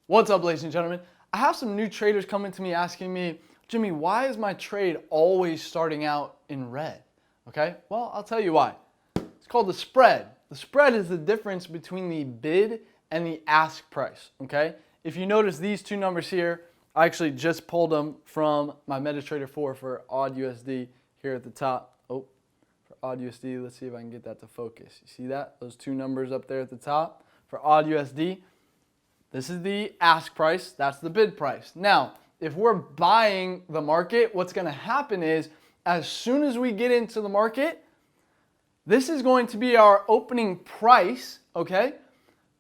What's up, ladies and gentlemen? I have some new traders coming to me asking me, Jimmy, why is my trade always starting out in red? Okay, well, I'll tell you why. It's called the spread. The spread is the difference between the bid and the ask price, okay? If you notice these two numbers here, I actually just pulled them from my MetaTrader 4 for odd USD here at the top. Oh, for odd USD, let's see if I can get that to focus. You see that? Those two numbers up there at the top for odd USD. This is the ask price, that's the bid price. Now, if we're buying the market, what's going to happen is as soon as we get into the market, this is going to be our opening price, okay?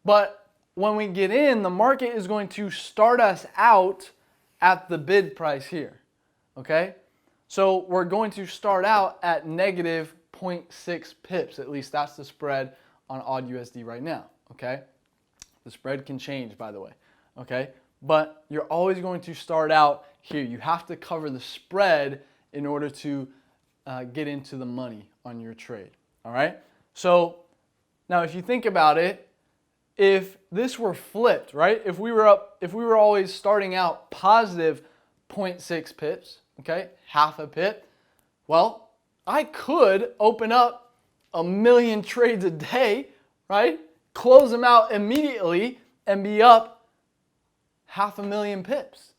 But when we get in, the market is going to start us out at the bid price here, okay? So we're going to start out at negative 0.6 pips. At least that's the spread on odd USD right now, okay? The spread can change, by the way, okay? But you're always going to start out here. You have to cover the spread in order to get into the money on your trade, all right? So now if you think about it, if this were flipped, right? If we were always starting out positive 0.6 pips, okay, half a pip, well, I could open up 1 million trades a day, right? Close them out immediately and be up 500,000 pips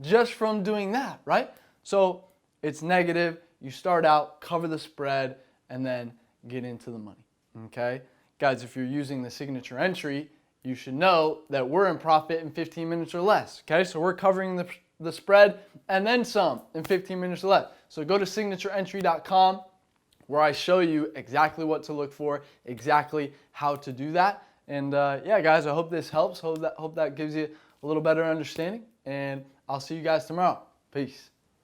just from doing that, right? So it's negative. You start out, cover the spread, and then get into the money, okay? Guys, if you're using the signature entry, you should know that we're in profit in 15 minutes or less, okay? So we're covering the spread and then some in 15 minutes or less. So go to signatureentry.com where I show you exactly what to look for, exactly how to do that. And yeah, guys, I hope this helps. Hope that gives you a little better understanding. And I'll see you guys tomorrow. Peace.